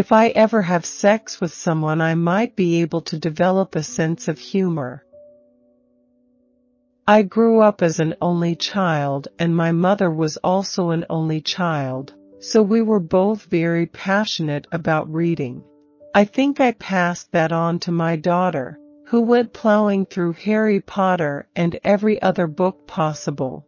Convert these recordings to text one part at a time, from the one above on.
If I ever have sex with someone, I might be able to develop a sense of humor. I grew up as an only child, and my mother was also an only child, so we were both very passionate about reading. I think I passed that on to my daughter, who went plowing through Harry Potter and every other book possible.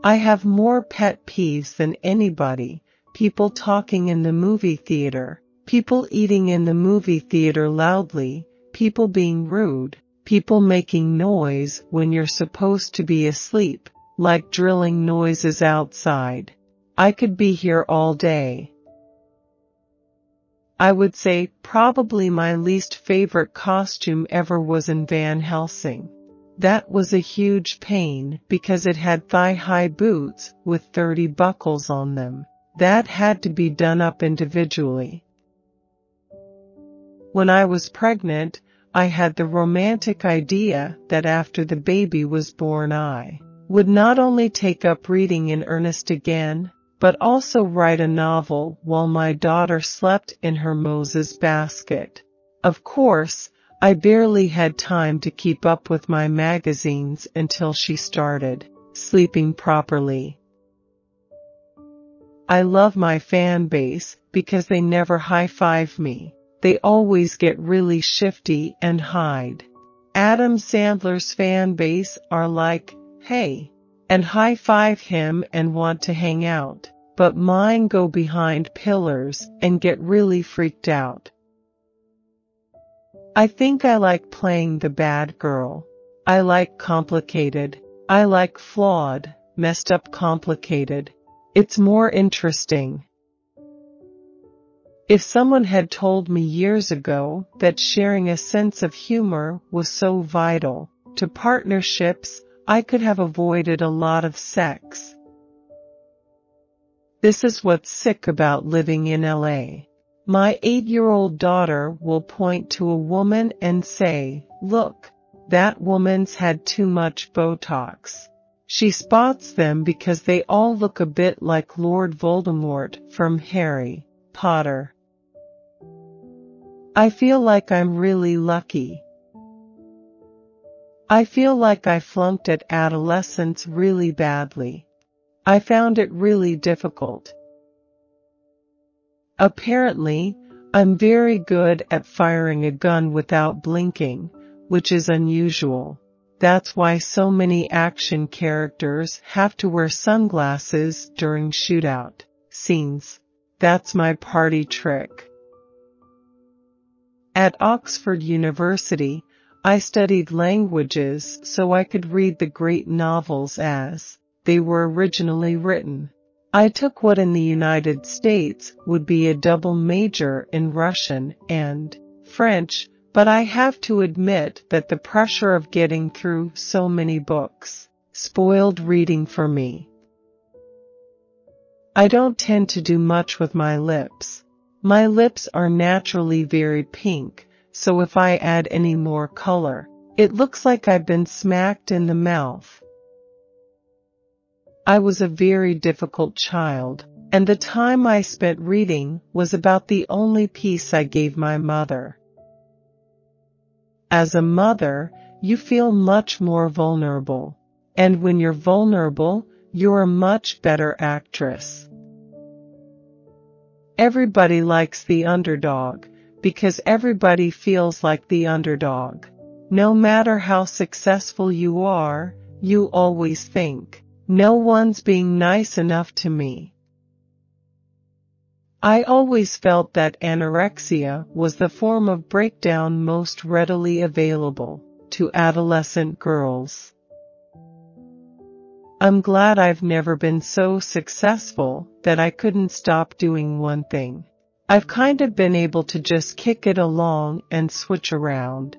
I have more pet peeves than anybody: people talking in the movie theater, people eating in the movie theater loudly, people being rude, people making noise when you're supposed to be asleep, like drilling noises outside. I could be here all day. I would say probably my least favorite costume ever was in Van Helsing. That was a huge pain because it had thigh-high boots with 30 buckles on them. That had to be done up individually. When I was pregnant, I had the romantic idea that after the baby was born I would not only take up reading in earnest again, but also write a novel while my daughter slept in her Moses basket. Of course, I barely had time to keep up with my magazines until she started sleeping properly. I love my fan base because they never high-five me. They always get really shifty and hide. Adam Sandler's fan base are like, "Hey," and high-five him and want to hang out. But mine go behind pillars and get really freaked out. I think I like playing the bad girl. I like complicated. I like flawed, messed up complicated. It's more interesting. If someone had told me years ago that sharing a sense of humor was so vital to partnerships, I could have avoided a lot of sex. This is what's sick about living in LA. My 8-year-old daughter will point to a woman and say, "Look, that woman's had too much Botox." She spots them because they all look a bit like Lord Voldemort from Harry Potter. I feel like I'm really lucky. I feel like I flunked at adolescence really badly. I found it really difficult. Apparently, I'm very good at firing a gun without blinking, which is unusual. That's why so many action characters have to wear sunglasses during shootout scenes. That's my party trick. At Oxford University, I studied languages so I could read the great novels as they were originally written. I took what in the United States would be a double major in Russian and French, but I have to admit that the pressure of getting through so many books spoiled reading for me. I don't tend to do much with my lips. My lips are naturally very pink, so if I add any more color, it looks like I've been smacked in the mouth. I was a very difficult child, and the time I spent reading was about the only peace I gave my mother. As a mother, you feel much more vulnerable, and when you're vulnerable, you're a much better actress. Everybody likes the underdog, because everybody feels like the underdog. No matter how successful you are, you always think, "No one's being nice enough to me." I always felt that anorexia was the form of breakdown most readily available to adolescent girls. I'm glad I've never been so successful that I couldn't stop doing one thing. I've kind of been able to just kick it along and switch around.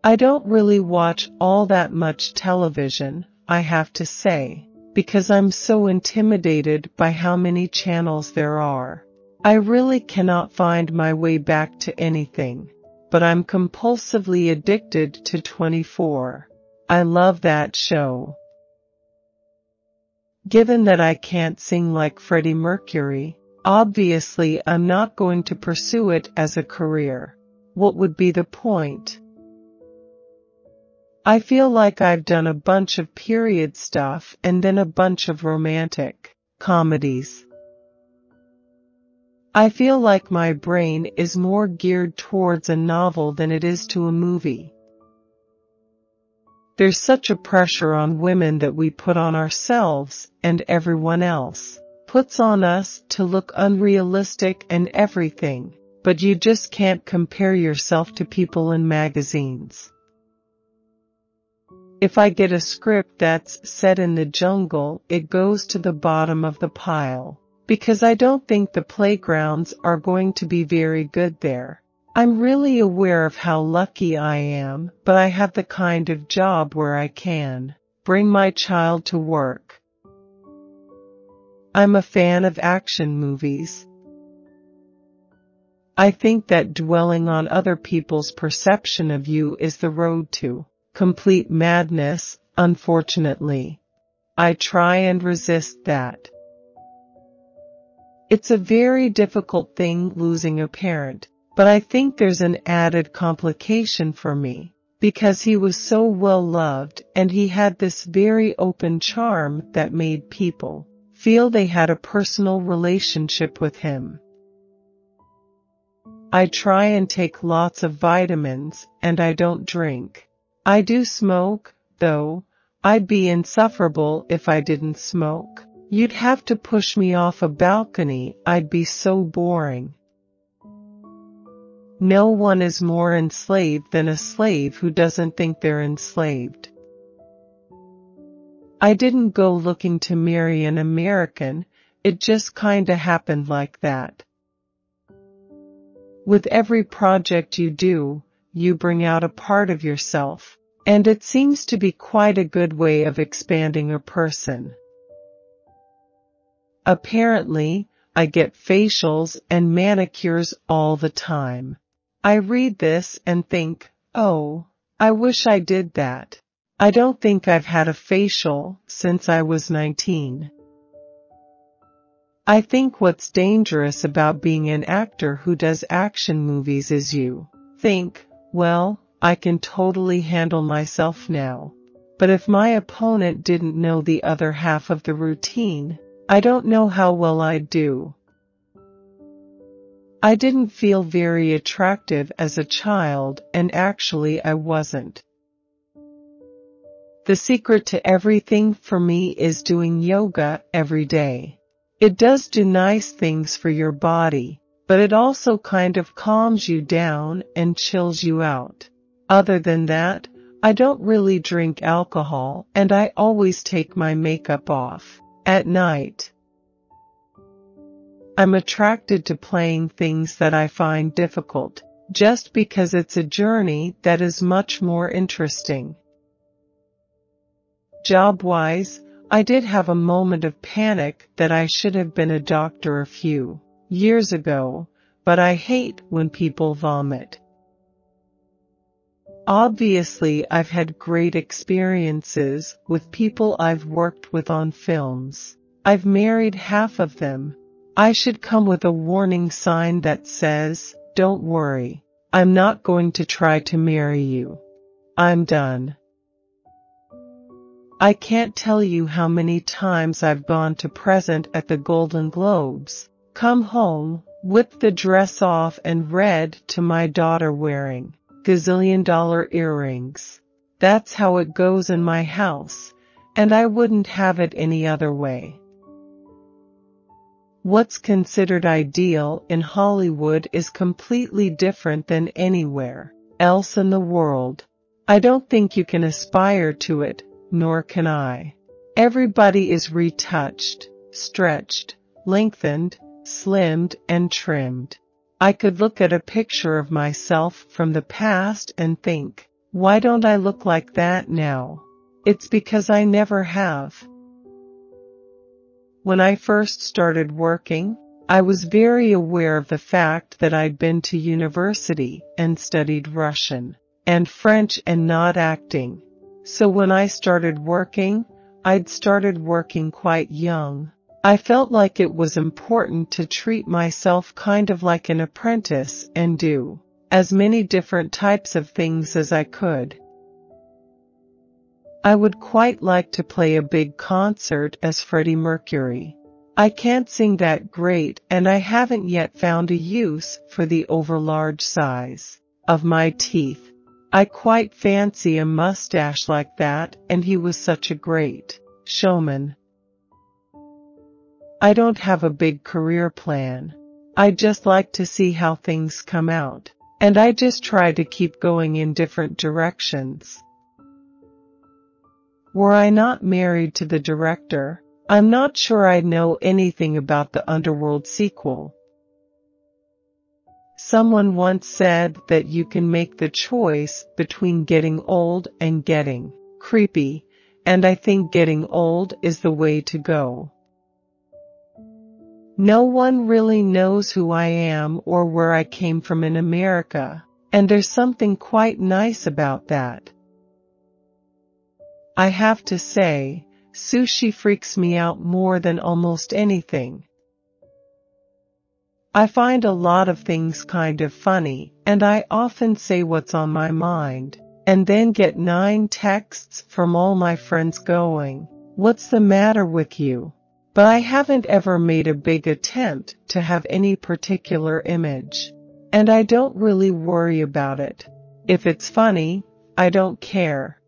I don't really watch all that much television, I have to say, because I'm so intimidated by how many channels there are. I really cannot find my way back to anything, but I'm compulsively addicted to 24. I love that show. Given that I can't sing like Freddie Mercury, Obviously, I'm not going to pursue it as a career. What would be the point? I feel like I've done a bunch of period stuff and then a bunch of romantic comedies. I feel like my brain is more geared towards a novel than it is to a movie. There's such a pressure on women that we put on ourselves, and everyone else puts on us to look unrealistic and everything, but you just can't compare yourself to people in magazines. If I get a script that's set in the jungle, it goes to the bottom of the pile, because I don't think the playgrounds are going to be very good there. I'm really aware of how lucky I am, but I have the kind of job where I can bring my child to work. I'm a fan of action movies. I think that dwelling on other people's perception of you is the road to complete madness, unfortunately. I try and resist that. It's a very difficult thing losing a parent, but I think there's an added complication for me, because he was so well loved and he had this very open charm that made people feel they had a personal relationship with him. I try and take lots of vitamins, and I don't drink. I do smoke, though. I'd be insufferable if I didn't smoke. You'd have to push me off a balcony, I'd be so boring. No one is more enslaved than a slave who doesn't think they're enslaved. I didn't go looking to marry an American, it just kinda happened like that. With every project you do, you bring out a part of yourself, and it seems to be quite a good way of expanding a person. Apparently, I get facials and manicures all the time. I read this and think, oh, I wish I did that. I don't think I've had a facial since I was 19. I think what's dangerous about being an actor who does action movies is you think, well, I can totally handle myself now. But if my opponent didn't know the other half of the routine, I don't know how well I'd do. I didn't feel very attractive as a child, and actually I wasn't. The secret to everything for me is doing yoga every day. It does do nice things for your body, but it also kind of calms you down and chills you out. Other than that, I don't really drink alcohol, and I always take my makeup off at night. I'm attracted to playing things that I find difficult, just because it's a journey that is much more interesting. Job-wise, I did have a moment of panic that I should have been a doctor a few years ago, but I hate when people vomit. Obviously, I've had great experiences with people I've worked with on films. I've married half of them. I should come with a warning sign that says, "Don't worry, I'm not going to try to marry you. I'm done." I can't tell you how many times I've gone to present at the Golden Globes, come home, whipped the dress off and read to my daughter wearing gazillion-dollar earrings. That's how it goes in my house, and I wouldn't have it any other way. What's considered ideal in Hollywood is completely different than anywhere else in the world. I don't think you can aspire to it, nor can I. Everybody is retouched, stretched, lengthened, slimmed, and trimmed. I could look at a picture of myself from the past and think, why don't I look like that now? It's because I never have. When I first started working, I was very aware of the fact that I'd been to university and studied Russian and French and not acting. So when I started working, I'd started working quite young. I felt like it was important to treat myself kind of like an apprentice and do as many different types of things as I could. I would quite like to play a big concert as Freddie Mercury. I can't sing that great, and I haven't yet found a use for the overlarge size of my teeth. I quite fancy a mustache like that, and he was such a great showman. I don't have a big career plan. I just like to see how things come out, and I just try to keep going in different directions. Were I not married to the director, I'm not sure I'd know anything about the Underworld sequel. Someone once said that you can make the choice between getting old and getting creepy, and I think getting old is the way to go. No one really knows who I am or where I came from in America, and there's something quite nice about that. I have to say, sushi freaks me out more than almost anything. I find a lot of things kind of funny, and I often say what's on my mind, and then get 9 texts from all my friends going, "What's the matter with you?" But I haven't ever made a big attempt to have any particular image, and I don't really worry about it. If it's funny, I don't care.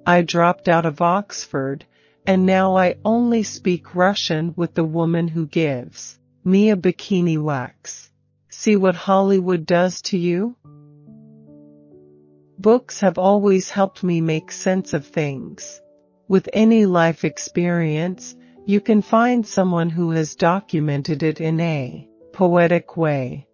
I dropped out of Oxford, and now I only speak Russian with the woman who gives me a bikini wax. See what Hollywood does to you? Books have always helped me make sense of things. With any life experience, you can find someone who has documented it in a poetic way.